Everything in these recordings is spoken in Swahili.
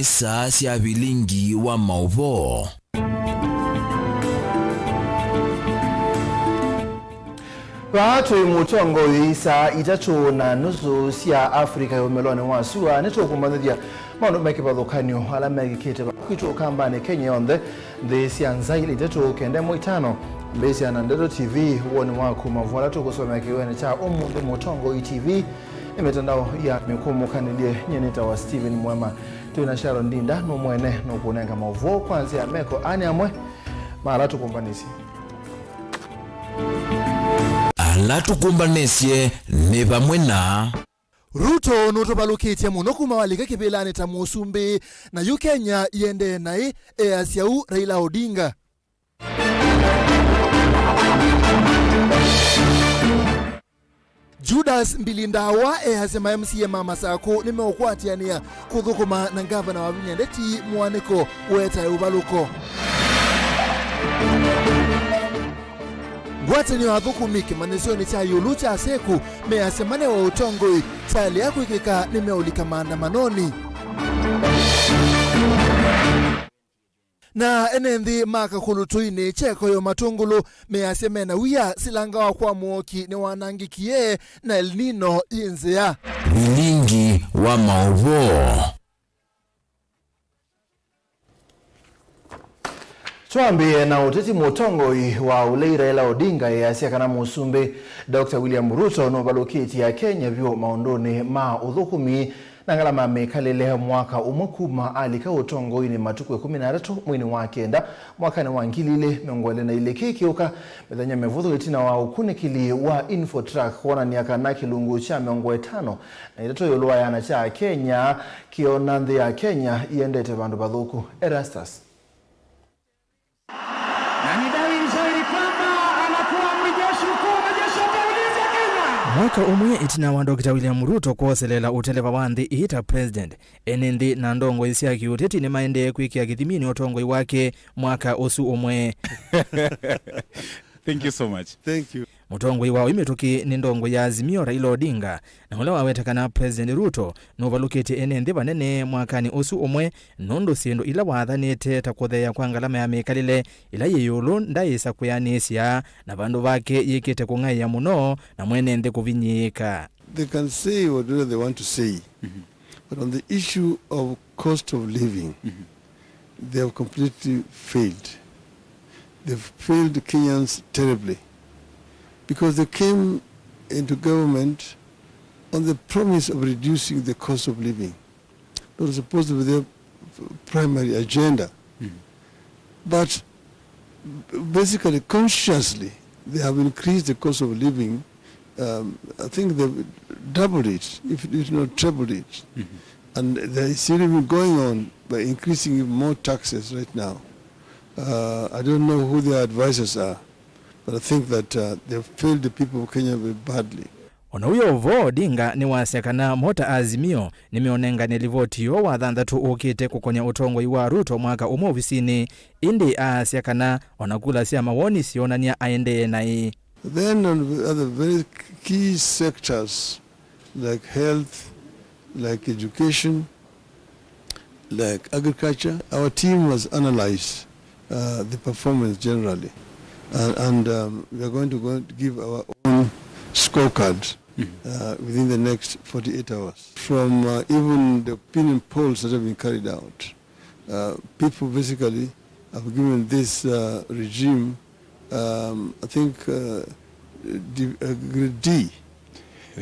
nisa sia Vilingi wa Mauvoo. Watu mutongo isa itatu na nusu sia Afrika yomelone wasua neto kumbandia maono meke badhokanyo ala meke kete bakwitu kambane Kenya yonde the sia nzaili itatu kende mo itano mbesi anandedo TV woni wako mavuala to kusoma kiwene cha omunde mutongo TV imetandao ya mikumu kanilie nyeneta wa Steven MUEMA tuna Sharon Ndinda no mwene no kunenga Mauvoo kwanza meko ani amwe mara tukumbanisi alatukumbanesye ne bamwe na Ruto notobalukite muno kumawalika kibelane ta Musumbi na Kenya yende nae easiau Raila Odinga. Judas Mbilindawa hasema MCA mama sako nimeokwatiania kuthukuma na gavana wa Vinyandeti mwaniko weta ubaluko. Gwate ni wathukumike manesoni cha yulu cha seku measemane wa utongoi chali ya kuikika nimeulika maandamanoni. Na enendi maka kulutuini cheko yo matungulu measemena wia silanga wa kwa muoki ni wanangikie na El Nino inzea. Vilingi wa Mauvoo. Tuambie na uteti mutongo wa ulei Raila Odinga ya kana Musumbi Dr. William Ruto no balokiti ya Kenya vyo maondoni ma udhukumi na ngalama mekalele mwaka umukuma alika utongo ni matuku 13 mwini wa kenda mwaka ni wangilile miongole na ile kikiuka medanya mevudhu itina wa ukunikili wa Infotrack kuona ni akana kilungu cha miongwe 5 na ilato yoluwa yana cha Kenya kionandhi ya Kenya iendete bandu badhuku Erastus. Mwaka umwe itina wa Dr. William Ruto kuoselela uteleva wanthi ita president enendi na ndongo isia kiuteti ni maende kuikia kithimini otongoi wake mwaka usu umwe. Thank you so much. Thank you. Mutongoi wao imetoki ni ndongo ya Azimio Raila Odinga na ule wawetakana President Ruto novalukete enendi banene mwakani usu umwe nondo siendo ila wathanite takutheya kwa ngalama ya mekalile ila yeyulu ndaisa kuyanisya na bandu bake yikite kung'aiya muno na mwenende kuvinyika. They can say whatever they want to say, but on the issue of cost of living, they have completely failed. They've failed Kenyans terribly because they came into government on the promise of reducing the cost of living. That was supposed to be their primary agenda. But basically, consciously, they have increased the cost of living. I think they've doubled it, if not trebled it. And they're still even going on by increasing more taxes right now. I don't know who their advisors are, but I think that they've failed the people of Kenya very badly. Ona uyo vo Odinga ni wasekana mota Azimio nimeonenga nilivotio wa thanthatu ukite kukonya utongo iwa Ruto mwaka umo ofisini indi asekana wanakula sia mawoni sionania aende nai. Then on other very key sectors like health, like education, like agriculture, our team was analyzed the performance generally, and we are going to give our own scorecard within the next 48 hours. From even the opinion polls that have been carried out, people basically have given this regime, I think, grade D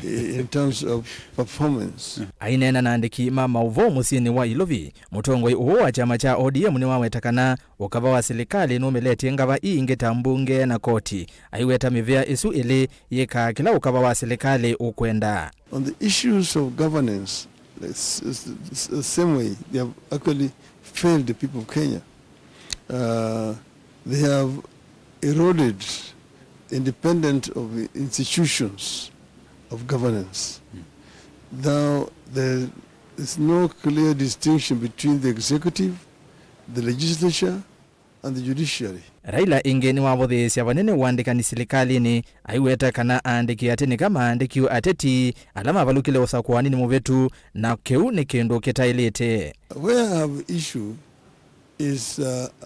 in terms of performance. Ainena naandiki Mauvoo musini wa Ilovi mutongoi uo wa chama cha ODM ni wawetakana ukava wa serikali numeleti ngava ingeta mbunge na koti aiweta mivea isu ili yeka kila ukava wa serikali ukwenda. On the issues of governance, the same way they have actually failed the people of Kenya. They have eroded independence of institutions of governance. Now there is no clear distinction between the executive, the legislature, and the judiciary. Raila inge ni wavothesya vanene wandikani silikalini aiweta kana andiki atene kama andiki ateti alama valukile usakwani ni muvetu na keu ni kendo ketailete. Where I have issue is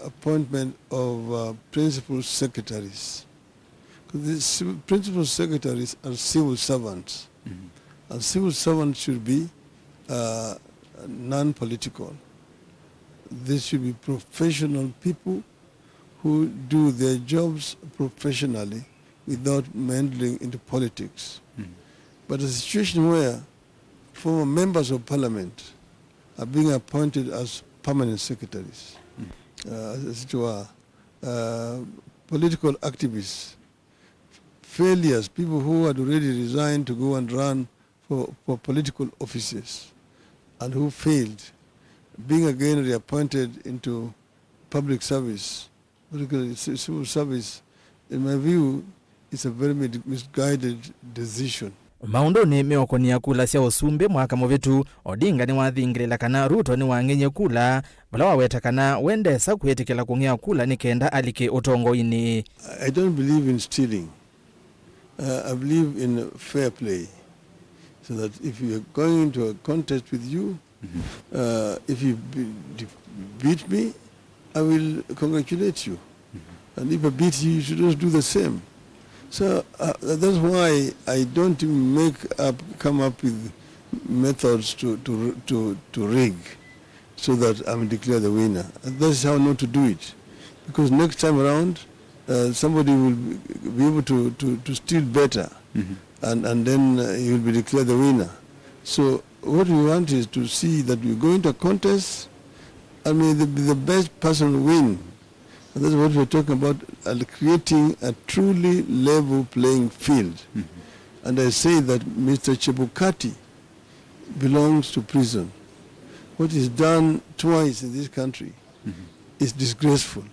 appointment of principal secretaries. The principal secretaries are civil servants. And civil servants should be non-political. They should be professional people who do their jobs professionally without meddling into politics. But a situation where former members of parliament are being appointed as permanent secretaries, as it were, political activists, failures, people who had already resigned to go and run for political offices and who failed, being again reappointed into public service, particularly civil service, in my view, is a very misguided decision. Maundo ni meokonia kula sia usumbe mwaka muvetu Odinga ni wathingirila kana Ruto ni wangenye kula bala waweta kana wendesa kuyetikila kungea kula ni kenda alike utongoini. I don't believe in stealing. I believe in fair play. So that if you are going into a contest with you, if you beat me, I will congratulate you. And if I beat you, you should also do the same. So that's why I don't come up with methods to rig so that I'm declared the winner. And that's how not to do it. Because next time around, somebody will be able to steal better. And then he will be declared the winner. So what we want is to see that we go into a contest and may the best person win. And that's what we're talking about, creating a truly level playing field. And I say that Mr. Chebukati belongs to prison. What is done twice in this country is disgraceful.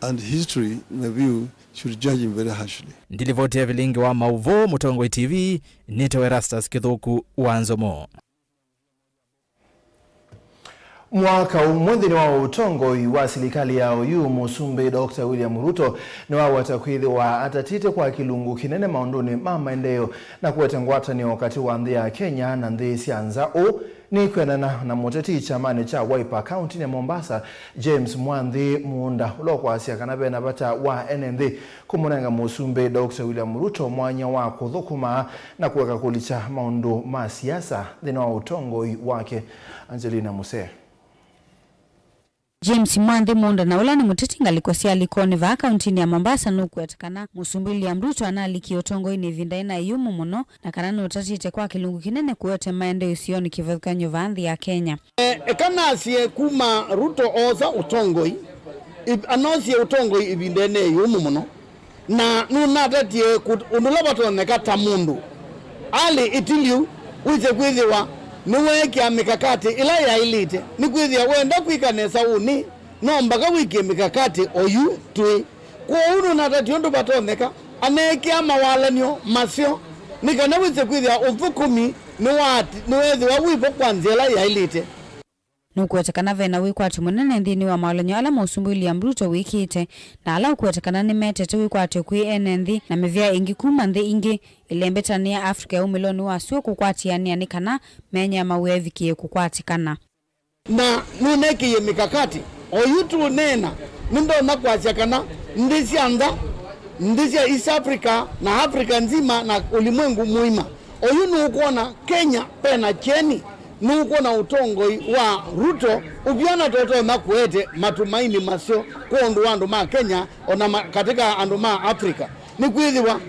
And history, in my view, should judge him very harshly. Ndilivote Vilingi wa Mauvoo, Mutongoi TV, Nito Erastus Kithuku, Wanzomo. Mwaka umwezi ni wa utongoi wa serikali ya OU musumbe Dr. William Ruto ni wa watakwidhi wa atatite kwa kilungu kinene maondoni maendeleo na kuwetengwata ni wakati wa ndhi ya Kenya na ndhi sianza ni kwenana na moteti chamani cha Wiper County ya Mombasa James Mwanthi muunda ulokwa asia kanabe na bata wa NND kumunenga musumbe Dr. William Ruto mwanya wa kuthukuma na kuweka kulicha maondo ma siasa dhina wa utongoi wake. Angelina Muse. James Mwanthi muunda na ulani muteti ngalikosia likoni va akaunti ya Mombasa nuku etakana musumbi William Ruto analiki otongo ini vindaina yumu muno na kanani utatite kwa kilungu kinene kuyote maende usioni kivodkanyo vandhi ya Kenya. Kana asiye kuma Ruto oza utongoi anosie utongoi ibindene yumu muno na nunatatie unulabatoneka tamundu ali itiliu uize kwithiwa niweki ya mikakati ila ya ilite ni kwithia wenda kwikanesa uni no mpaka wiki mikakati oyu tui kwa unu natationdo batoneka aneki ama walanyo masio nikana wize kwithia uthukumi niwethi wa wipo kwanzia ila ya ilite nukuetekana vena wikwati munene nthini wa maolanyo ala musumbi William Ruto wikite na ala ukuetekana ni metete wikwati kwi NND na mivia ingi kuma nthi ingi ilembetania Afrika umiloni wa suo kukwatiania ni kana menya mawevikie kukwatikana na nuneki ye mikakati oyutu nena nindo nakwasya kana ndisi ya East Africa na Afrika nzima na ulimwengu muima oyunu ukuona Kenya pena cheni nuko na utongoi wa Ruto ubiana toto makuete matumaini masio kuondu wandu ma Kenya ona katika andu ma Afrika ni kwithiwa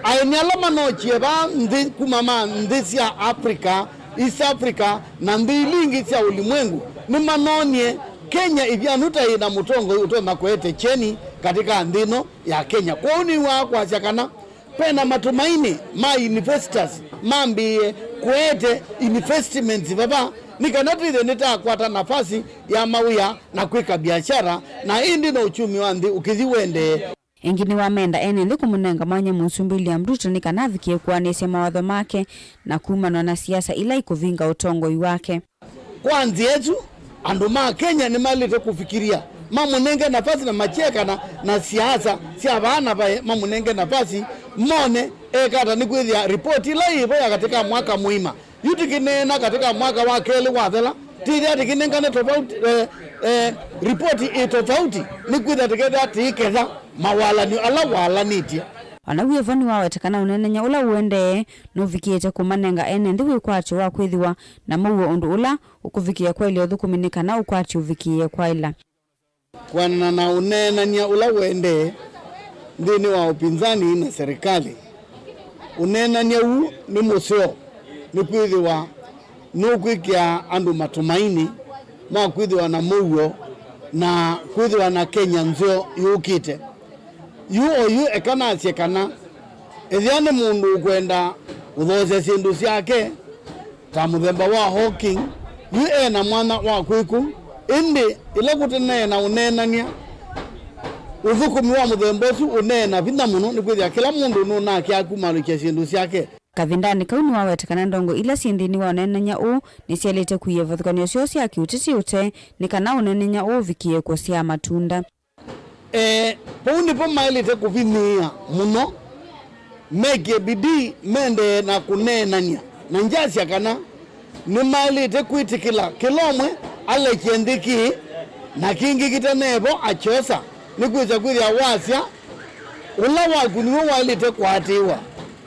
ainyalama no chieba ndi kumama ndisi ya Afrika East Africa na mbilingi cia ulimwengu ni manonie Kenya ibianuta ina mutongoi uto makuete cheni katika ndino ya Kenya kwa uni wa kwa chakana pena matumaini ma investors mambi kuete investments baba nikanatide nitakwata nafasi ya mawia na kwika biashara na indi na uchumi wandi ukithiwende engini wamenda NND kumunenga mwanya musumbi William Ruto nikanavikie kuanesia mawadho make na kumanwa na siasa ila ikuvinga utongoi wake kwanzi yetu andu ma Kenya ni malite kufikiria mamunenge nafasi na macheka na siasa sia bana bae mamunenge nafasi mone kata ni kwithia report ile ibo ya katika mwaka muima yutikinena katika mwaka wa keli wa thela tithia tikinengane tofauti report tofauti ni kwithia tikenda tiketha mawalani ala walanitie Anawie vani wawetekana unenenya ula uende nuvikiete kumanenga ene ndi wikwachi wa kwithiwa na Mauvoo undu ula ukuvikia kwa ili othukuminika na ukwachi uvikie kwa ila. Kwana na unenanya ula uende ndini wa upinzani na serikali. Unenanya huu ni museo ni kwithiwa nukwikia andu matumaini ma kwithiwa na Mauvoo na kwithiwa na Kenya nzio yukite. Yu ekana asiekana ethiane mundu kwenda uthoze sindu siake ta muthemba wa hawking yu na mwana wa kwiku indi ile kutene na unenania uthukumi wa muthemba ucio unena vitha muno ni kwithia kila mundu nuna akiakumarukia sindu siake kavindani kauni wawetekana ndongo ila sindini wa unenenya u nisialite kuyevathukanio sio cia kiutiti ute ni kana unenenya u vikie kwa cia matunda. Paundi po mailite kuvimia muno meke bidii mende na kunenanya na njasi kana ni mailite kwitikila kilomwe ale kiendiki na kingi kitanebo achosa ni kwiza kwithia wasya ula waku niwo wailite kwatiwa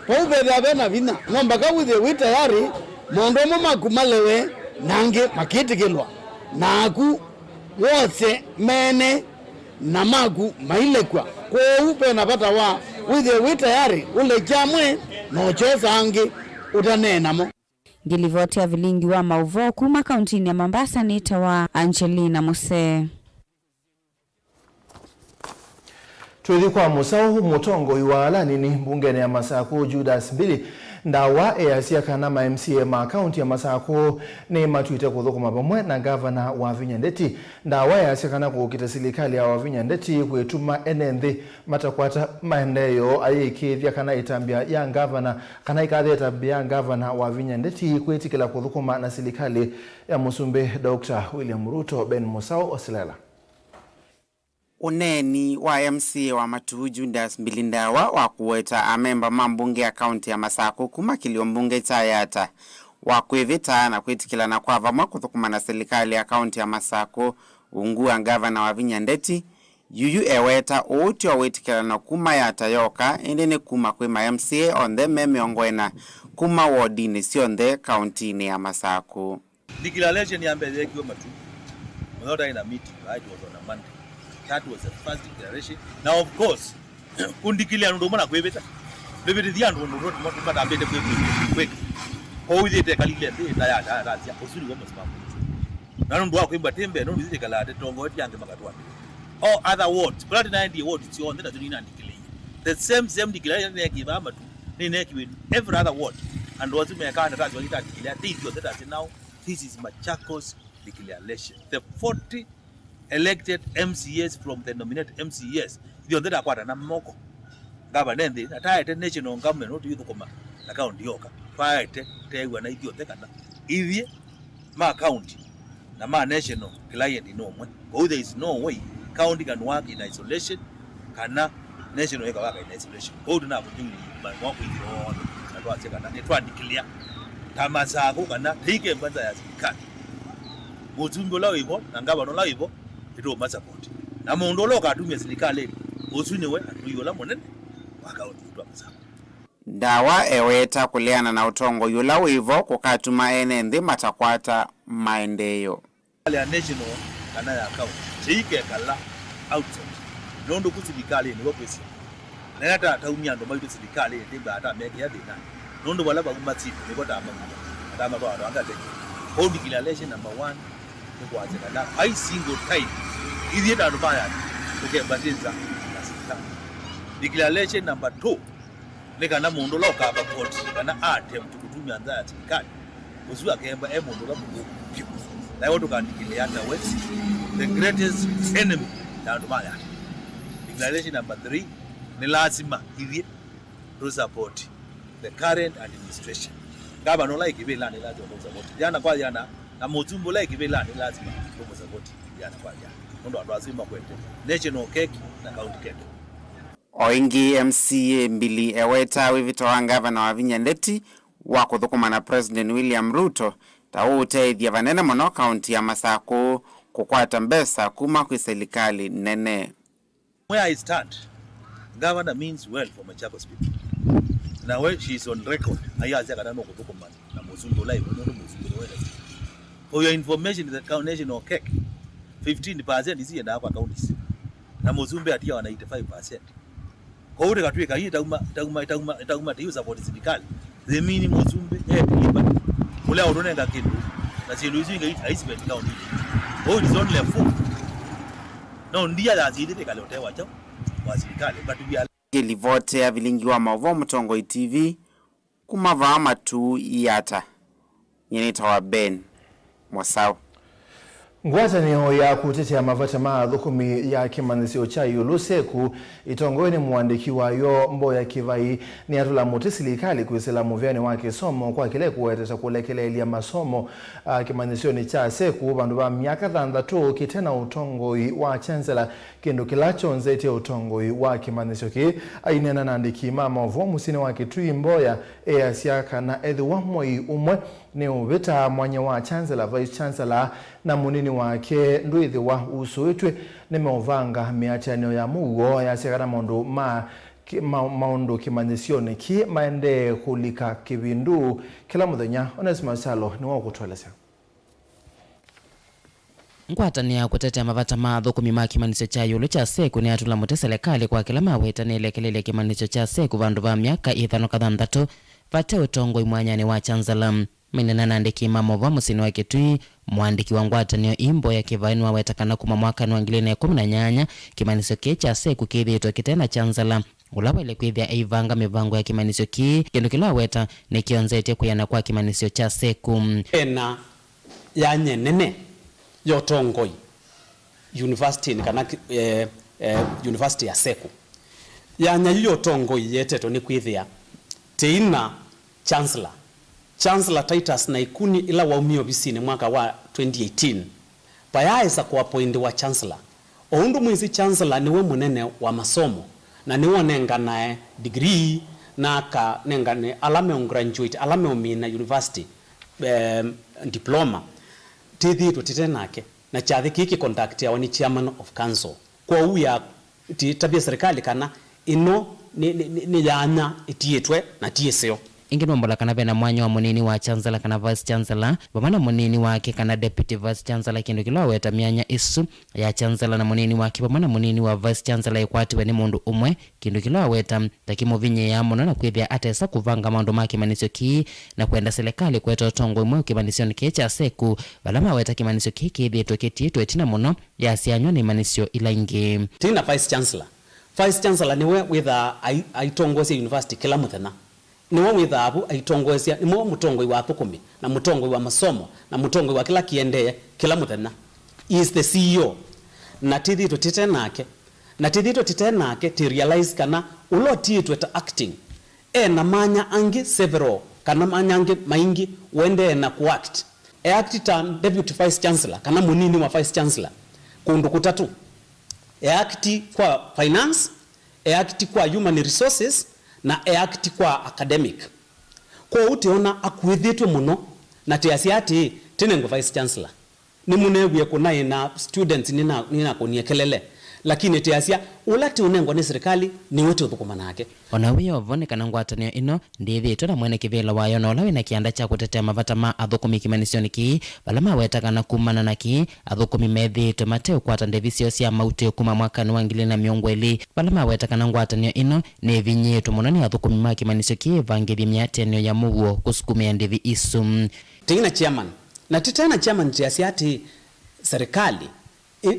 paubetha bena vina nomba kawithie wi tayari mondo maku malewe nange makitikilwa naku wose mene na magu mailekwa kwa upe napata wa withie tayari ule chamwe no chosa angi utanena mo. Ngilivotia Vilingi wa Mauvoo kuma kauntini ya Mombasa ni tawa Angelina Muse. Tuwezi kwa musau mutongo iwala nini mbungene ya Masako Judas Mbili ndawa easia kana ma MCA ma county ya Masako ni matuite kuthukuma pamwe na governor wa Vinyandeti ndawa easia kana kukita serikali ya Vinyandeti kwetuma enenthi matakwata maendeleo ayikithia kana itambia ya governor kana ikathia itambia ya governor wa Vinyandeti kwetikila kuthukuma na serikali ya Musumbe Dr. William Ruto Ben Musau Osilela. Uneni wa MCA wa Mauvoo Judas Mbilindawa wa kuweta amemba mambunge ya kaunti ya Masako kuma kilio mbunge tayata wa kuivita na kuitikila na kwa vamwa kuthukuma na serikali ya kaunti ya Masako ungua gavana wa Vinyandeti yuyu eweta uti wa witikila na kuma ya tayoka indene kuma kwema MCA on the memeongwena kuma wardini sionde kaunti ni ya Masako. Declaration ya mbele kiwa matu without in a meeting, right? It was on a Monday. That was the first declaration. Now, of course, kundikila ndo mwana kwebeta. Bebeti dia ndo mpata ambete kweki. Kwa hiyo ile kalile ndio ya razia usuli wa msimamo. Na ndo kwemba tembe ndo zile kalade tongo eti yange makatwa. All other words, but 90 words it's on that ndo declare. The same declaration ya kibamba tu. Ni neki every other word. And was me kana razi walita declare this that now this is Machakos declaration. The 40 elected MCAs from the nominated MCAs ndio ndeta kwata na moko ngaba nende ataite national government not yuko koma account yoka paite tewa na idio tekana ivye ma county na ma national client inomwe go there is no way county can work in isolation kana national yeka work in isolation go na butini ba wako hivyo na twache kana ne twa declare tamasako kana tike mbanza ya serikali mutumbo lao hivyo na ngaba no lao hivyo ito masapoti na mundu loka atumia serikali usuniwe atuyola monene wakaoti mtu Masako dawa eweta kuleana na utongo yula wivo kukatuma enenthi matakwata maendeleo ya national kana ya account chike kala outside nondo ku serikali ni wapesi na hata taumia ndo maido serikali ndimba hata meke ya dina nondo wala ba kumati ni kwa tama kwa anga teke hold declaration number 1 ni kwa ajenda I single time izi ndo baya tukebatiza na serikali declaration number 2 nekana mundu loka ba court kana attempt kutumia nza ya serikali usiwa kemba mundu ga mungu na watu kandikile hata west the greatest enemy ndo baya. Declaration number 3 ni lazima hivi to support the current administration kama no like vile ni lazima to support jana kwa jana na muzumbu like vile ni lazima support yana kwa ya ndo lazima kwende national cake na county cake. Oingi MCA mbili eweta wivitoa gavana wa Vinyandeti wa kuthukuma na President William Ruto tauteithia vanene muno kaunti ya Masako kukwata mbesa kuma kwa serikali nene. Where I stand, governor means well for Machakos people. Now when she is on record, ayaza kana no kuthukuma na muzumbu live no muzumbu wewe. For your information, the county national cake 15% is in our counties. Na muzumbu atia wana 85%. Kwa hiyo tukatweka hii tauma tiyo support serikali. The minimum muzumbu lipa. Ule udonenga kindu. Na si losing it I spend county. Oh, it's only a fool. No ndia za zidi tekalotewa chao wa serikali but we are Livote ya Vilingi wa Mauvoo Mtongoi TV kumava matu yata yenita wa Ben Mwasau. Ngwatanio ya kutetea mavata mathukumi ya kimanisio cha Yuluseku itongoni muandiki wayo Mboya Kivai ni atula muti serikali kuisela muvyani wa kisomo kwa kile kuwetesa kulekelelea masomo kimanisio ni cha Seku bandu ba miaka 3 kitena utongoi wa chancellor kindu kilacho nzeti utongoi wa kimanisio ki ainena na andiki Mauvoo musini wa Kitui Mboya easiaka na edhi wa moi umwe ni ubita mwanya wa chancellor vice chancellor na munini wake nduithi wa usuitwe ni meovanga miachanio ya Mauvoo ya sekana maundu kimanisio ki maende kulika kibindu kila muthenya. Onesimo Salo ni wa kutweleza ngwatania kutetea mavata mathukumi ma kimanisio cha Yulu cha Seku ni atula muti serikali kwa kila maweta ni lekelele kimanisio cha Seku vandu va miaka 5 vate utongoi mwanyani wa chancellor minena na andiki Mauvoo musini wa Kitui mwandiki wa ngwatanio Mboya Kivai wa wetakana kuma mwaka wa 2018 kimanisio ki cha Seku kithitwe kitena chancellor ulawa ile kwithia eivanga mivango ya kimanisio ki kindu kila weta ni kionzete kuyana kwa kimanisio cha Seku ena ya nyenene yotongoi university ni kana university ya Seku ya nyayo yotongoi yeteto ni kwithia teina Chancellor Titus na ikuni ila waumio bisini mwaka wa 2018 bayaisa kwa appoint wa chancellor oundu mwizi chancellor niwe munene wa masomo na niwe nengana degree na ka nengane alame graduate alame umina university diploma tithi tutitenake na chathi kiki contact ya wani chairman of council kwa uya tabia serikali kana ino ni yanya itietwe na tieseo ingino mbola kana bena mwanya wa munini wa chancellor kana vice chancellor bamana munini wake kana deputy vice chancellor kindu kila weta mianya isu ya chancellor na munini wake bamana munini wa vice chancellor ikwatiwe ni mundu umwe kindu kila weta takimo vinye ya muno na kwithia atesa kuvanga maundu ma kimanisio ki na kwenda serikali kweta utongo umwe kimanisio ni cha Seku balama weta kimanisio ki kithitwe kititwe tina muno ya sianywa ni manisio ila ingi tina vice chancellor niwe witha aitongoze university kila muthena niwe withabu aitongoezia niwe mutongoi wa thukumi na mutongoi wa masomo na mutongoi wa kila kiendeye kila muthenya is the CEO na tithito titenake ti realize kana ulo titwe ta acting na manya angi several kana manya angi maingi wende na kuact act ta deputy vice chancellor kana munini wa vice chancellor kundu kutatu act kwa finance act kwa human resources na act kwa academic kwa utiona akuithitwe muno na tiasiati tinengo vice chancellor ni munewe kuna ina students nina kuniekelele lakini tiasia ulati unengo ni serikali ni wetu thukuma nake ona wiyo vone kana ngwatanio ino ndithitwe na mwene kivila wayo na ulawe na kianda cha kutetea mavata ma athukumi kimanisio niki balama wetaka na kumana naki athukumi methitwe mateo kwata ndevisio cia mauti kuma mwaka wa 2020 balama wetaka na ngwatanio ino ni vinyitwe muno ni athukumi ma kimanisio ki vangithi miatenio ya Mauvoo kusukumia ndivi isu tina chairman na titana chairman tiasiati serikali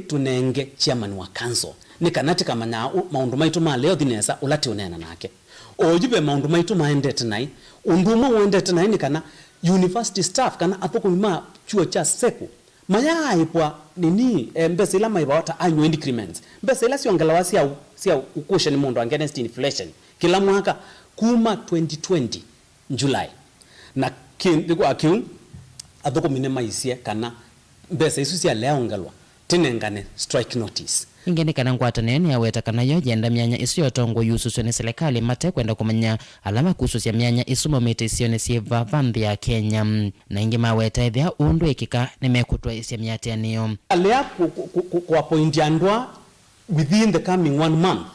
tunenge chairman wa council ni kanati kama na maundu maitu ma leo dinesa ulati unena nake ojibe maundu maitu maendete nai unduma uendete nai ni kana university staff kana athukumi ma chuo cha Seku maya ipwa nini mbese ila maiba wata annual increments mbese ila siongelawa sia ukusha ni mundu against inflation kila mwaka kuma 2020 July na kwa kiu athukumine maisie kana mbesa isu cia leongelwa tinengane strike notice ingeni kana ngwatanio ni aweta kana yo jenda myanya isu yotongo yususwe ni serikali mate kwenda kumenya alama kuhusu cia myanya isu momete isione sieva vambi ya Kenya na ingi maweta ithia undu ikika nimekutwa isia myate niyo alea kwa point andwa within the coming 1 month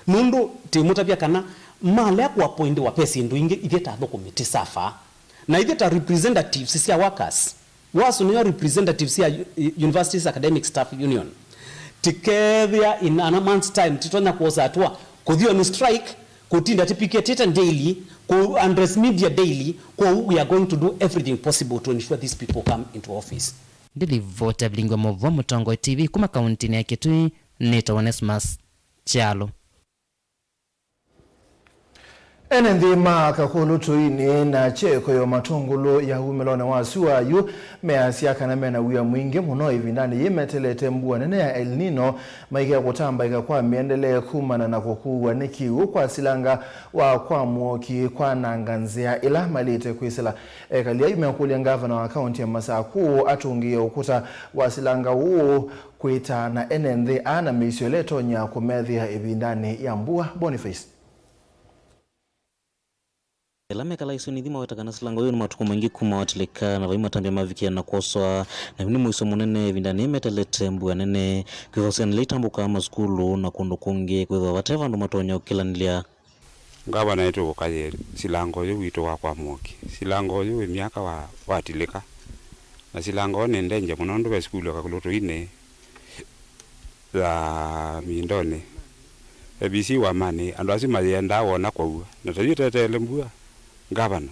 nundu timutabia kana malea kwa point wa pesi ndu ingi itheta athukumite safa na itheta representatives cia workers wasu niyo representatives cia universities academic staff union tikethia in a month's time titonya kuosa atwa kuthio ni strike kutinda tipiketeta daily ku undress media daily we are going to do everything possible to ensure these people come into office. Ndili vote Vilingi Mauvoo Mutongo TV kuma kaunti ya Kitui Nita Onesmus Chalo. Enendi makakulu tuini na cheko yo matungulu ya umelone wasuwa yu measiaka na mena uya mwingi muno ivindani yimetelete mbua nene ya El Nino maike kutamba ikakwa miendele kumana na kukuwa nikiu kwa silanga wa kwa muoki kwa nanganzia ila malite kuisila kalia yumeakulia ngavana wa kaunti ya Masaku atungia ukuta wa silanga uu kuita na enendi ana misioleto nya kumedhia ivindani ya mbua. Boniface Elame kala isu nithima wetakana silango yu ni matuku mengi kuma watilika na vaima tambia mavikia na koswa na vini muiso munene vindani metalete mbuya nene kufasika nilitambuka ama skulu na kundu kungi kwa wateva ndo matonya ukila nilia ngaba na ito kukaye silango yu wito kwa muoki silango yu miaka watilika na silango ni ndenje munondo kwa skulu kakuluto ine la mindone ebisi wa mani andwasi mayenda wona kwa ua na tayu tetele mbuya gavana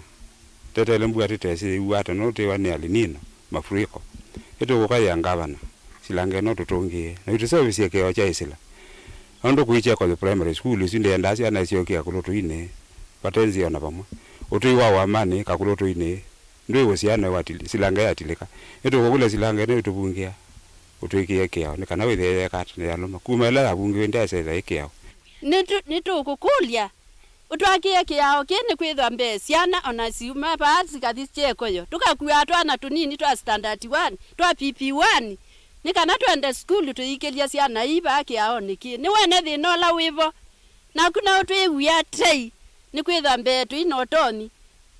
tetele mbuya tetesi uata no te wani alinino mafuriko ito kukaya gavana silange no tutongie na ito service yake wacha isila ando kuicha kwa primary school sinde ndasi ana sio kia kuloto ine patenzi ona pamwe utuiwa wa mani kakuloto ine ndio wosiana wati silange yatilika ito kukula silange no tubungia utuikie kia ni kana wethe kat ne aloma kumela abungi ndase za ikia nitu kukulia utwakie kiao kene kwitha mbesiana ona siuma baadhi kathi chekoyo tukakuya twana tunini twa standard 1 twa PP1 nikana twende school tuikelia ciana iba kiao niki ni wene thina la wivo na kuna utwiguya tei ni kwitha mbetu inotoni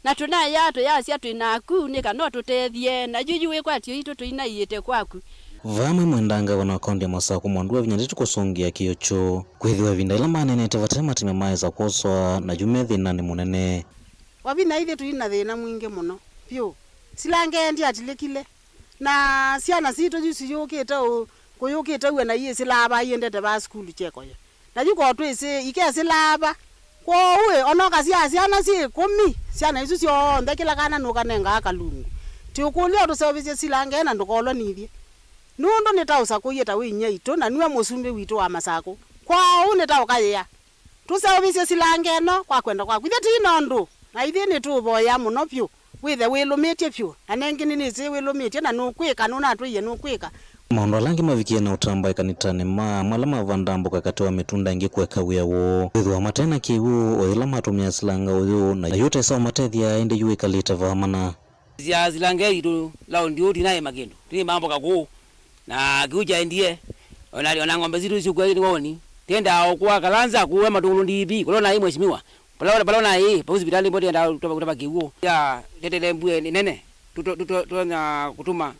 na tuna yato yacia twinaku nikana tutethie na juju wikwatio itu tuinaiyete kwaku Vama mwendanga wana kondi ya Masaku mwandua vinyandito kusongia kiyocho kwethiwa vindaila manene tevatema time maeza koswa na jumethi nani munene wabina hithi tuina thina mwingi muno pio silange ndi atilikile na siana sito jusi yoketa kuyoketa we na yesi laba yendete ba school chekoyo na juko twese ikese laba kwa we onoka siana si komi siana isu sio ndakila kana no kanenga akalungu tikulia to service silange na ndokolo nithi nundo netausa kuyeta winya ito na niwe musumbe wito wa Masaku kwa uneta ukaya tusawise silange no kwa kwenda kwa kwitheti inondo na ithini tuboya muno pyo withe wilumitie pyo na nengini ni zi wilumitie na nukwika nuna tuye nukwika maondo langi mavikia na utamba ikanitane mwala mavandambo kakati wa mitunda ingi kweka wewo withwa matena kiwu oila matumia silanga uyu na yote sawa matethia indi yu ikalita vamana zia silange ito lao ndio tinaye magendo tini mambo kakuu na kiuja indie ona ngombe zitu sikwa ni woni tenda kwa kalanza kuwe matungulu ndipi kulona hii mheshimiwa balona hii pa hospitali mbodi nda kutoka kiuo ya tetele mbue nene tutona kutuma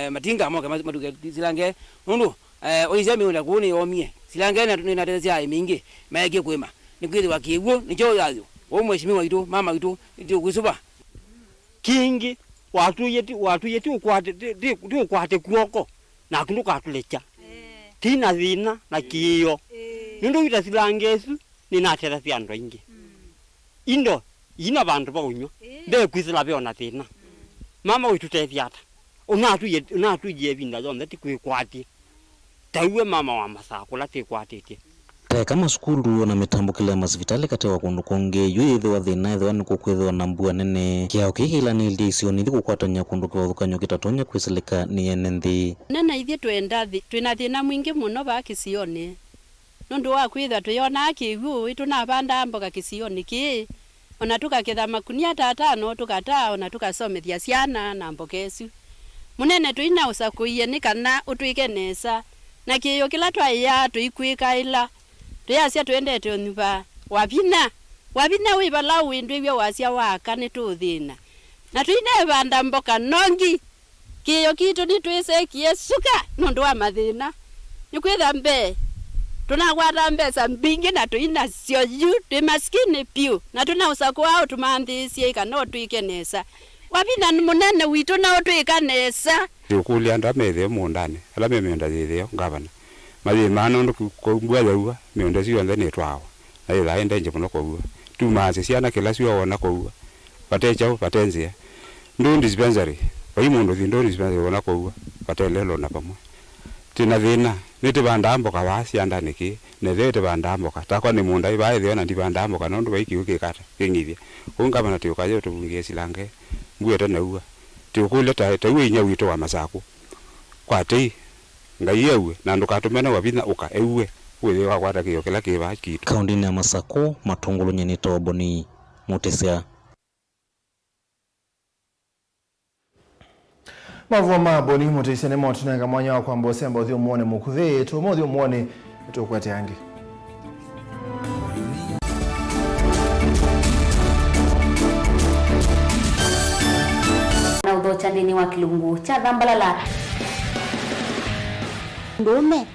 matinga moka maduke silange nundu oizami unda kuni omie silange na tunatetea mingi maege kwema nikwithi wa kiuo nicho yayo o mheshimiwa itu mama itu ndio kusuba kingi watu yeti ukwate kuoko na kunduka tulecha tina thina na kiyo nindo wita silangesu ninatera fiando ingi indo ina bantu baunyo be kwizila beona thina mama witutethia unatu yebinda zonde tikwikwati tawe mama wa Masaku la tikwatite kama skulu na mitambo kila masivitali kati wa kundu konge yuithi wa thina ithe wani kukwithwa na mbua nene kiao kikila ni ndisio nithi kukwatanya kundu kwa thukanyo kitatonya kwisilika ni enenthi nana ithi twina thina mwingi muno ba kisione nundu wa kwitha tuyona kiwu itu na banda mboga kisione ki ona tukaketha makunia tatano tukataa ona tukasomethia ciana na mbokesu munene tuina usakuie ni kana utwike nesa na kiyo kila twaya tuikwika ila tuyacia twendete onyumba wabina wibala windu ibyo wacia waka ni tuthina na tuine banda mboka nongi kiyo kitu ni twise kiesuka nundu wa mathina nikwitha mbe tunagwata mbesa mbingi na tuina cio twi maskini piu na tuna usaku wao tumanthicie kana twike nesa wabina munene witu na twika nesa ukulia ndo methe mundane ala memenda thithio ngavana mathi mano kumbua yauga mionde cio nthe ni twawa na ila ende nje muno kwa tu maase ciana kila cio wona kwa patecha patenzia ndo dispensary bai mundu thindo dispensary wona kwa patelelo na pamwe tina thina nite banda mboka wasi anda niki nethete banda mboka takwa ni munda ibae thio na ndibanda mboka nondo baiki ukikata kingithia unga bana tio kaje tubungie silange nguete na uwa tio kule ta winya wito wa masako kwa tei ngai yewe na ndukatumena wabina uka ewe wewe wa kwata kio kila kiba kitu kaundi ya Masako matongolo nyeni toboni mutesea Mauvoo maboni mutisene motunanga mwanya wa kwamba osemba uthio muone mukuthe tu muthio muone tukwate yangi na udhocha ndini wa kilungu cha dhambalala ndume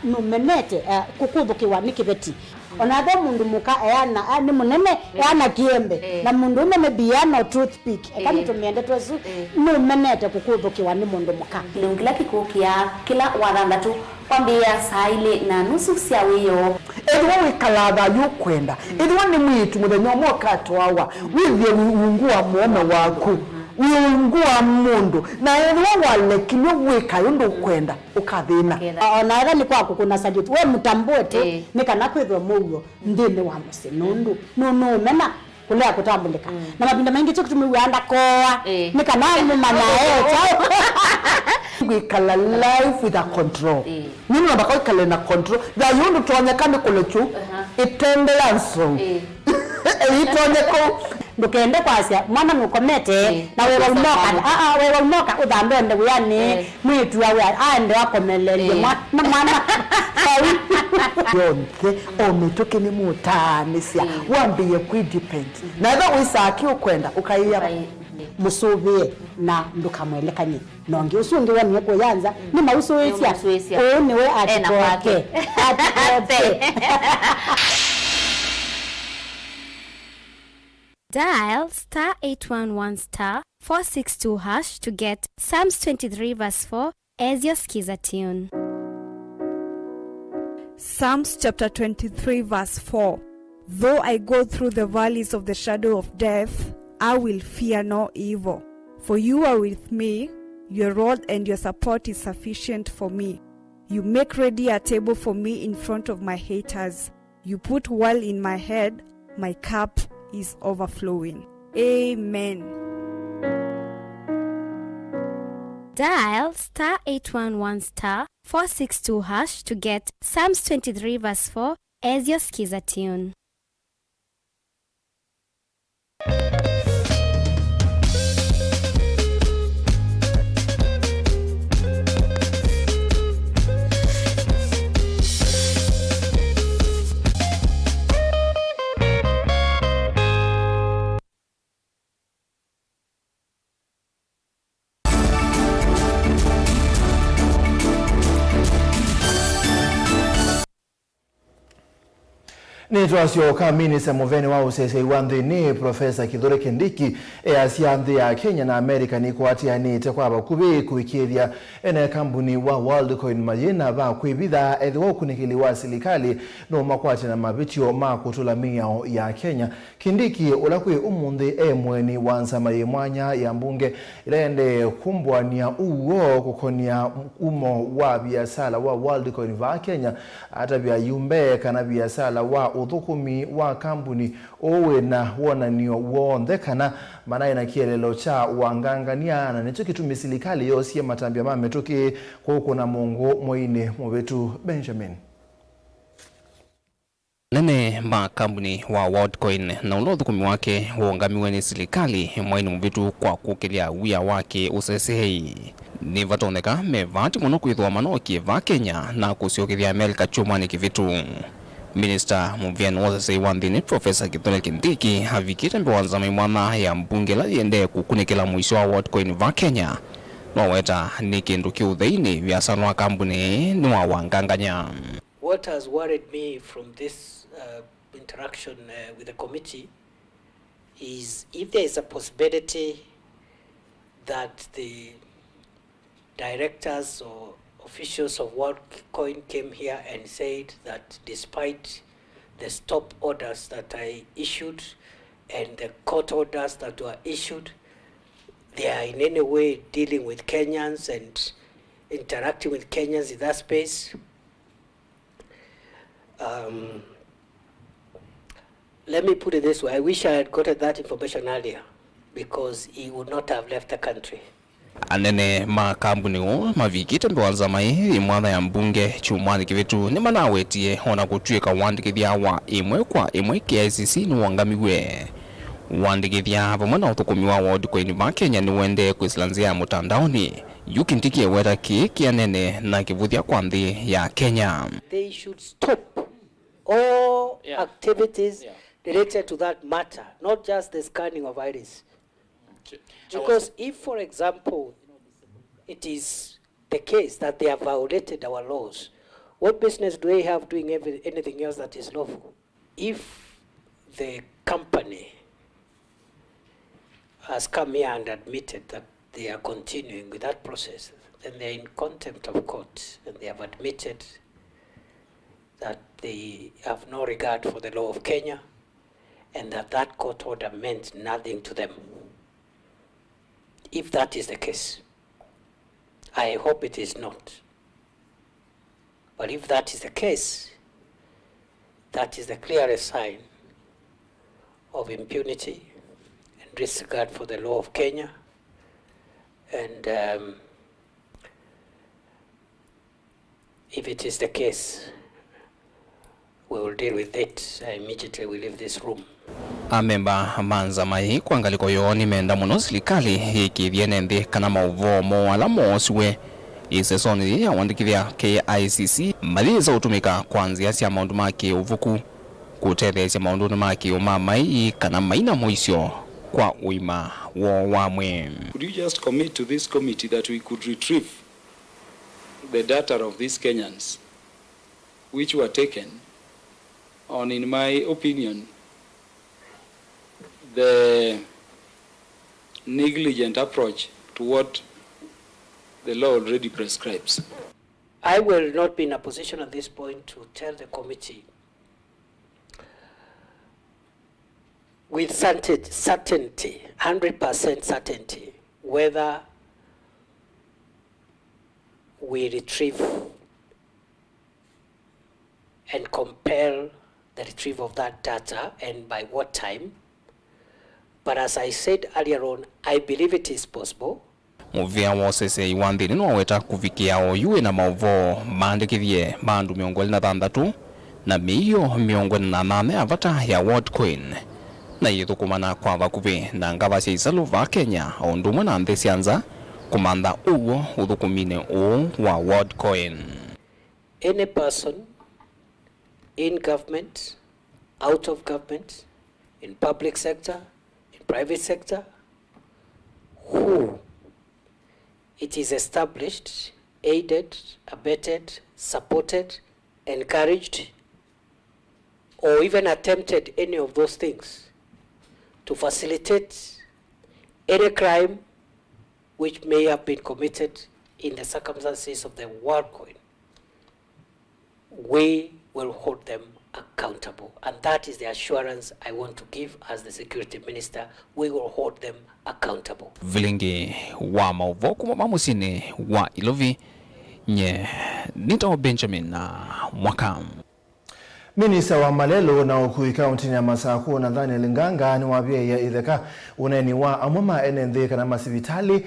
numenete kukuthukiwa ni kibeti onathe mundu muka eyana ni munene eyana kiembe na mundu umene biana toothpick kama tumiende twesu numenete kukuthukiwa ni mundu muka kilungu kila kikukia kila wathandatu kwambia saa ile na nusu cia wiyo edwo wikalava yukwenda edwo ni mwitu muthenya umwe katwawa withie wungua muome waku wiungua mundu na edwo walekimwe wika yundu kwenda ukathina ona era ni kwaku kuna sajiti we mutambue tu ni kana kwithwa mugo ndini wa muse nundu nunu mena kulea kutambulika na mapinda mengi tu tumiwanda koa ni kana mumana chao wikala life with a control nini nabaka wikala na control da yundu tuonyekane kulechu itendelanso itonyeko ndukende kwasia mwana nukomete na wewe umoka wewe umoka udhambe ende yani mwitu wa aende wakomelele mwana yonke ometoke ni mutanisia wambiye kudepend na eva wisaki ukwenda ukaiya musubie na ndukamwelekanye nonge usunge wani yako yanza ni mausuesia ni we atikoke Dial *811*462# to get Psalms 23 verse 4 as your skiza tune. Psalms chapter 23 verse 4. Though I go through the valleys of the shadow of death, I will fear no evil. For you are with me, your rod and your support is sufficient for me. You make ready a table for me in front of my haters. You put oil in my head, my cup is overflowing. Amen. Dial *811*462# to get Psalms 23 verse 4 as your skiza tune. Nitwasio kaminisa muveni wa usese iwanthi ni Profesa Kithure Kindiki asianthi ya Kenya na Amerika ni kwatianite kwa bakubi kuikithia ene kambuni wa Worldcoin mayina ba kwibitha ethiwa kunikili wa serikali no makwati na mabitio ma kutulamia ya Kenya. Kindiki ulakwi umunthi mweni wa nsama mwanya ya mbunge ilende kumbwania uo kukonia umo wa biasala wa Worldcoin va Kenya hata bia yumbe kana biasala wa uthukumi wa kambuni owe na wonanio wonthe kana mana na kielelo cha wangangania na nicho kitumi serikali yosie matambia mametoki kwa kuna Mungu moine mwetu Benjamin. nene makambuni wa WorldCoin na unothukumi wake wongamiwe ni serikali mwaini muvitu kwa kukilia wia wake usesei ni vatoneka mevati muno kwithwa manoki va Kenya na kusiokithia Amerika chumani kivitu. Minister Muvian wasesei wa nthini Professor Kithure Kindiki havikite mbiwanza mwana ya mbunge la yende kukunikila mwisho wa WorldCoin va Kenya waweta ni kindu kiuthaini vyasanwa kambuni ni wawanganganya. What has worried me from this interaction with the committee is if there is a possibility that the directors or officials of WorldCoin came here and said that despite the stop orders that I issued and the court orders that were issued, they are in any way dealing with Kenyans and interacting with Kenyans in that space. Let me put it this way. I wish I had gotten that information earlier because he would not have left the country. Anene makambuni o mavikite mbiwanza mai mwana ya mbunge chumani kivitu ni manawetie ona kutwika wandikithia wa imwe kwa imwe KICC ni wangamiwe. Wandikithia pamwe na uthukumi wa WorldCoin va Kenya ni wende kwislanzia mutandaoni yukintikie weta kia nene na kivuthia kwa nthi ya Kenya. They should stop all activities related to that matter, not just the scanning of iris. Because if, for example, it is the case that they have violated our laws, what business do they have doing anything else that is lawful? If the company has come here and admitted that they are continuing with that process, then they are in contempt of court, and they have admitted that they have no regard for the law of Kenya, and that court order meant nothing to them. If that is the case, I hope it is not. But if that is the case, that is the clearest sign of impunity and disregard for the law of Kenya. And if it is the case, we will deal with it. I immediately will leave this room. Amemba manza mai kwangaliko yoni menda muno serikali ikithie nthi kana Mauvoo moala mosiwe isesoni ya wandikithia KICC maliza utumika kwanzia cia maundu maki uvuku kutethecia maundu maki umamai kana maina moisyo kwa uima wo wamwe. Could you just commit to this committee that we could retrieve the data of these Kenyans which were taken on, in my opinion, the negligent approach to what the law already prescribes? I will not be in a position at this point to tell the committee with certainty, 100% certainty, whether we retrieve and compel the retrieval of that data and by what time. But as I said earlier on, I believe it is possible. Muvia wosese iwandini no weta kufikia oyue na Mauvoo mandikithie bandu 26 na miyo 28 avata ya WorldCoin na yithukumana kwa vakuvi na ngava cia isalu va Kenya ondumwe na nthi cianza kumantha uwo uthukumine wa WorldCoin. Any person in government, out of government, in public sector, private sector, who it is established, aided, abetted, supported, encouraged, or even attempted any of those things to facilitate any crime which may have been committed in the circumstances of the WorldCoin, we will hold them accountable. And that is the assurance I want to give as the security minister. We will hold them accountable. Vilingi wa Mauvoo kuma musini wa Ilovi nye Nito Benjamin na Mwakam. Minista wa Malelo na ukui kaunti ya Masako Nathaniel Nganga ni wabia ya itheka uneni wa amwema enende kana masivitali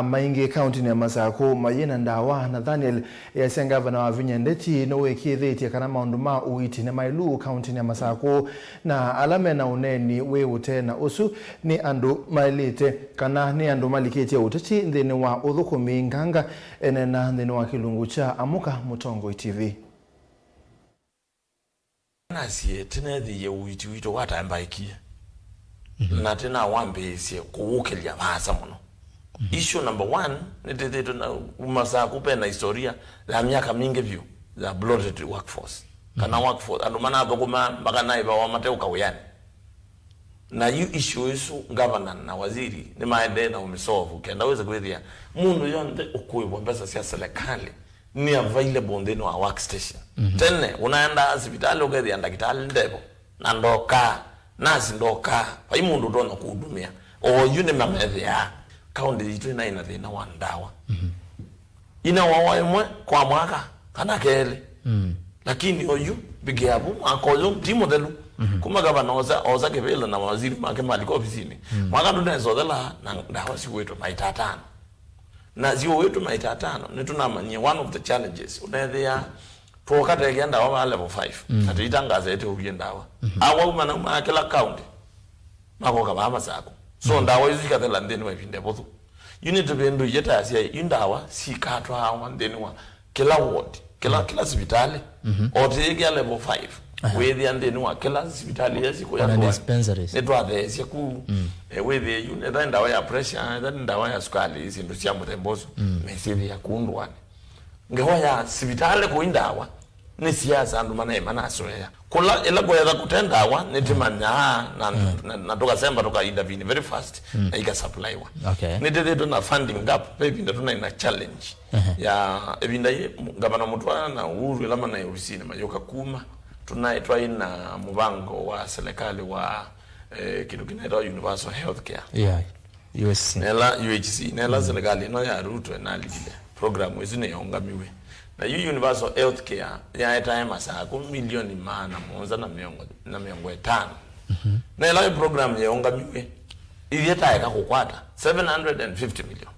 maingi kaunti ya Masako mayena ndawa. Nathaniel ya gavana wa Vinyandeti no wekitheti kana maunduma uiti na mailu kaunti ya Masako na alame na uneni we utena usu ni andu mailite kana ni andu maliketi ya uteti ndeni wa uthukumi. Nganga enena ndeni wa Kilungu cha Amuka Mutongo TV. Nasiye tena the wito wata ambaikia na tena wambe sie kuukelia basa muno. Issue number 1 ni na Masako pe na historia la miaka mingi vyo za bloated workforce kana workforce ando mana abogoma magana iba wa mateo kawiyani na yu issue isu governor na waziri ni maende na umisolve kenda weza kwethia mundu yonde okuibwa pesa cia serikali ni available ndeni wa workstation. Tene unaenda hospitali ukethia ndagitari ndebo na ndoka nasi ndoka pa imundu ndona kuhudumia o yune mamethia kaunti itu ina thina wa ndawa ina wawa imwe kwa mwaka kana kele lakini oyu bigiabu akoyo timo delu kuma gavana oza kevela na waziri make maliko ofisini mwaka ndunezodela na ndawa si wetu maitatano na ziwo wetu maitatano nitunamanye one of the challenges unethia pokata yenda wa level 5 atitangaza ete uyendawa awa umana kila county makoka ba Masako so ndawa izikathela ndeni wepinde bothu you need to be ndo yeta asia indawa sikatwa hawa ndeni wa kila ward kila hospitali otege level 5 wethi ndeni wa kila hospitali yasiko ya dispensaries netwa the siku wethi you need ndawa ya pressure ndawa ya sukari izindu cia mutembozo mesiri ya kundwa ngehoya hospitali kuindawa ni siasa andu mana asoya kula ila goya kutendawa netimanya na toka semba toka ida vini very fast na ika supply wa nitete na funding gap baby ndatuna ina challenge ya ebinda gavana mutwa na uhuru lama na urusini mayoka kuma tunaitwa ina mubango wa serikali wa kitu kinaitwa universal healthcare UHC nela UHC nela serikali no ya Ruto na ligile program wezine yongamiwe na yu universal healthcare ya time Masako milioni maana monza na miongo 5 na ila program yongamiwe iliyeta kukwata 750 million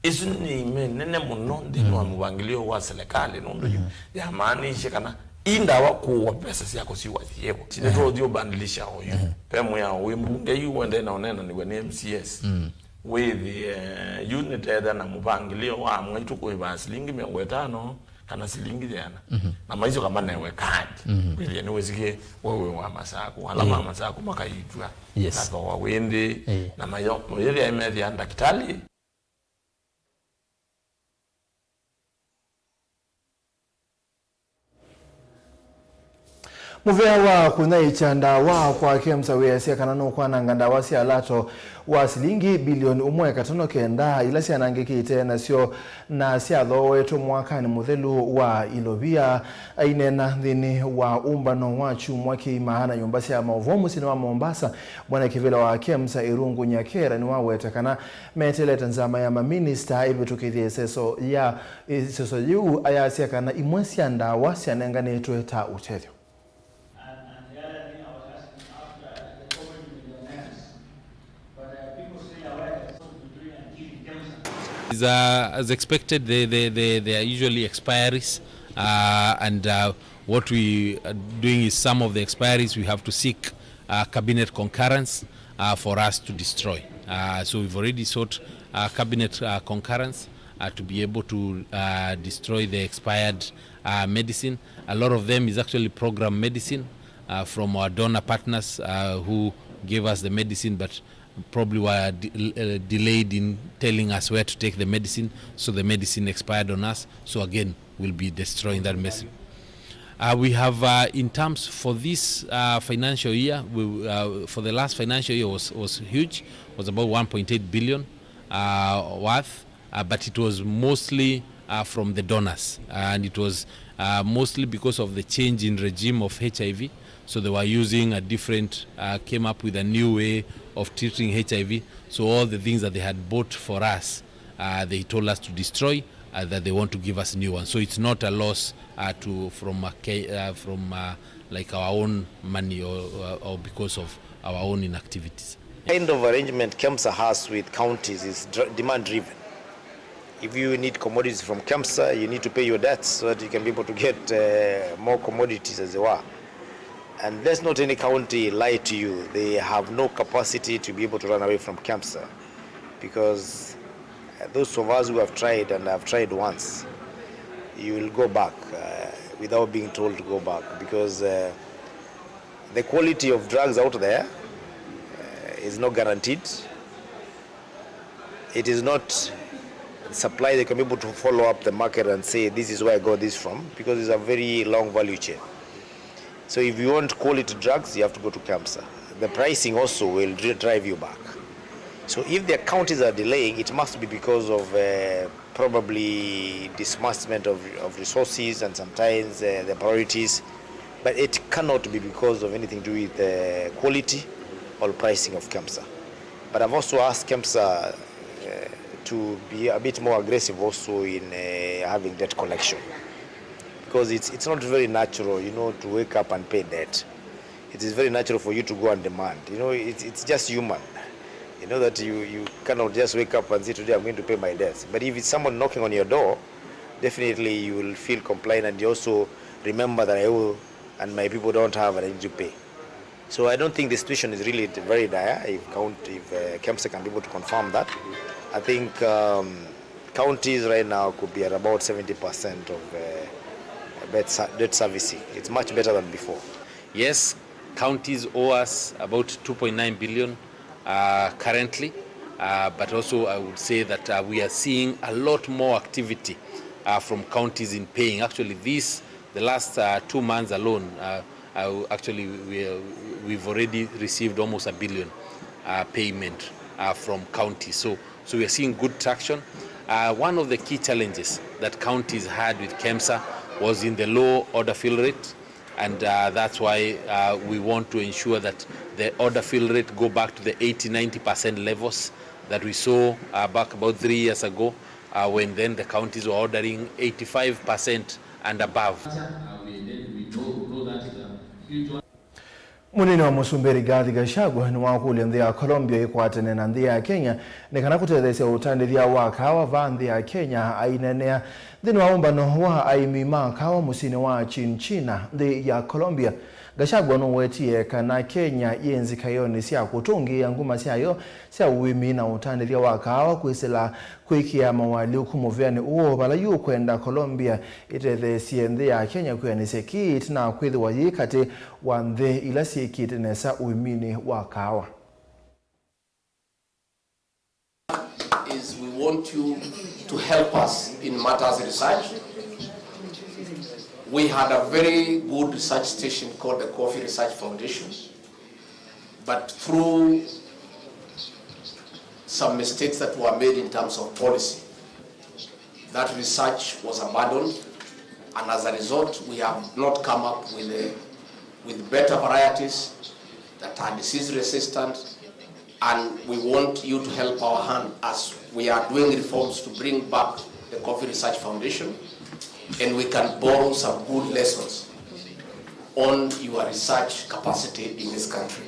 isu ni nene muno ndino mubangilio wa serikali nondo ya maanisha kana indawa kuwa pesa siako si waziebo chineto dio bandilisha hoyo pemu ya mbunge yu wende na onena ni MCS with the unit either na mubangilio wa mwitu kwa shilingi 500 kana shilingi jana na maizo kama newe kadi ili ni wezike wewe wa Masako alama Masako makaitwa na kwa wende na mayo yele ya imedi anda kitali Muvea wa kunaicha ndawa kwa kemsa weasia kanano kwa nangandawa si alato wa shilingi bilioni 1.9 ila si anangekite na sio na si adho wetu mwaka ni muthelu wa Ilovia ainena dhini wa umbano wachu mwaki mahana nyumbasi ya Mauvoo musini wa Mombasa mwana kivila wa kemsa Irungu Nyakera ni waweta kana metele tanzama ya maminista ibi tukithie seso yu ayasia kana imwesi ya ndawa si anengane tueta utethyo. As expected, they are usually expiries, and what we are doing is some of the expiries we have to seek cabinet concurrence for us to destroy. So we've already sought cabinet concurrence to be able to destroy the expired medicine. A lot of them is actually program medicine from our donor partners who gave us the medicine, but probably were delayed in telling us where to take the medicine, so the medicine expired on us. So again, we'll be destroying that medicine. We have, in terms for this financial year, for the last financial year was huge, was about 1.8 billion worth, but it was mostly from the donors, and it was mostly because of the change in regime of HIV. So they were using a different, came up with a new way of treating HIV. So all the things that they had bought for us, they told us to destroy that they want to give us new ones. So it's not a loss from like our own money or because of our own inactivities. Kind of arrangement KEMSA has with counties is demand driven. If you need commodities from KEMSA, you need to pay your debts so that you can be able to get more commodities as they were. And there's not any county lie to you. They have no capacity to be able to run away from KEMSA, because those of us who have tried and have tried once, you will go back without being told to go back, because the quality of drugs out there is not guaranteed. It is not supply. They can be able to follow up the market and say this is where I got this from, because it's a very long value chain. So if you want quality drugs, you have to go to KEMSA. The pricing also will drive you back. So if the counties are delaying, it must be because of probably disbursement of resources and sometimes the priorities, but it cannot be because of anything to do with quality or pricing of KEMSA. But I've also asked KEMSA to be a bit more aggressive also in having debt collection, because it's not very natural, to wake up and pay debt. It is very natural for you to go and demand. It's just human. That you cannot just wake up and say, today I'm going to pay my debts. But if it's someone knocking on your door, definitely you will feel compliant, and you also remember that I owe and my people don't have and I need to pay. So I don't think the situation is really very dire. If KEMSA can be able to confirm that, I think counties right now could be at about 70% of debt servicing. It's much better than before. Yes, counties owe us about 2.9 billion currently, but also I would say that we are seeing a lot more activity from counties in paying. Actually, the last 2 months alone, we've already received almost $1 billion payment from counties. So we are seeing good traction. One of the key challenges that counties had with KEMSA was in the low order fill rate, and that's why we want to ensure that the order fill rate go back to the 80-90% levels that we saw back about 3 years ago, when then the counties were ordering 85% and above. Munini wa Musumberi Rigathi Gachagua ni wakulia nthi ya Colombia ikwatene na nthi ya Kenya nekana kutethesia utandithia wa kawa va nthi ya Kenya ainenea thini wa umbano wa aimi ma kawa musini wa Chinchina nthi ya Colombia. Gachagua no wetie kana Kenya yenzi kayoni cia kutungi ya nguma ciayo cia uwimi na utandithia wa kawa kwisila kwikia mawali ukumuviani uo bala yu kwenda Colombia itethesie nthi ya Kenya kwianise kit na kwithiwa yikati wa nthi ila siekite nesa uwimini wa kawa. Is we want you to help us in matters research. We had a very good research station called the Coffee Research Foundation, but through some mistakes that were made in terms of policy, that research was abandoned, and as a result, we have not come up with better varieties that are disease resistant, and we want you to help our hand as we are doing reforms to bring back the Coffee Research Foundation, and we can borrow some good lessons on your research capacity in this country.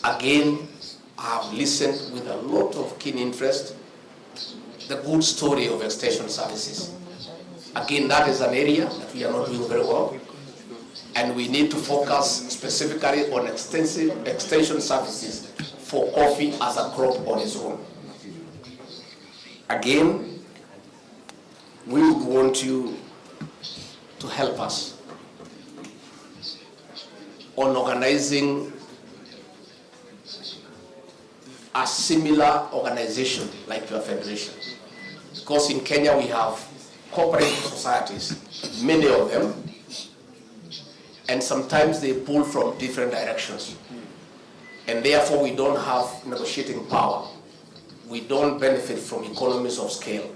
Again, I have listened with a lot of keen interest the good story of extension services. Again, that is an area that we are not doing very well, and we need to focus specifically on extension services for coffee as a crop on its own. Again, we would want you to help us on organizing a similar organization like your federation. Because in Kenya we have cooperative societies, many of them, and sometimes they pull from different directions. And therefore we don't have negotiating power. We don't benefit from economies of scale.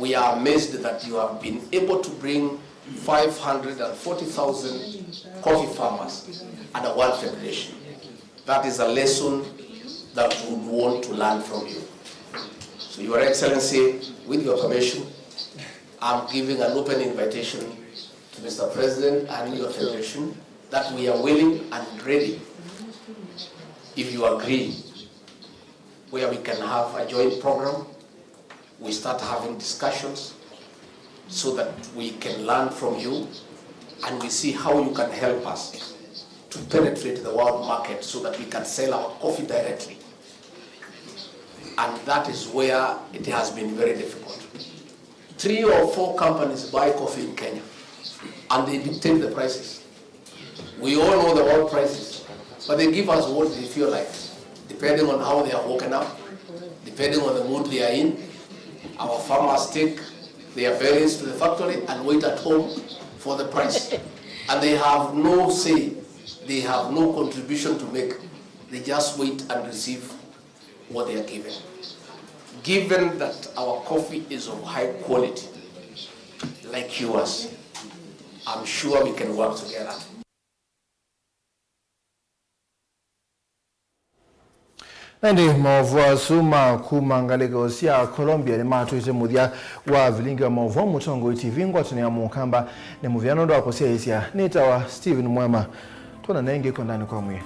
We are amazed that you have been able to bring 540,000 coffee farmers under one federation. That is a lesson that we would want to learn from you. So Your Excellency, with your permission, I'm giving an open invitation to Mr. President and your federation that we are willing and ready, if you agree, where we can have a joint program. We start having discussions so that we can learn from you and we see how you can help us to penetrate the world market so that we can sell our coffee directly. And that is where it has been very difficult. 3 or 4 companies buy coffee in Kenya and they dictate the prices. We all know the world prices, but they give us what they feel like, depending on how they are woken up, depending on the mood they are in. Our farmers take their berries to the factory and wait at home for the price. And they have no say, they have no contribution to make. They just wait and receive what they are given. Given that our coffee is of high quality, like yours, I'm sure we can work together. Nandi Mauvoo suma kumangaliko sia Colombia ni matuite mudia wa Vilingi wa Mauvoo mutongo TV ngwatu ni amukamba ni muviano ndo akosia isia nita wa Steven MUEMA tuna nenge kondani kwa mwe.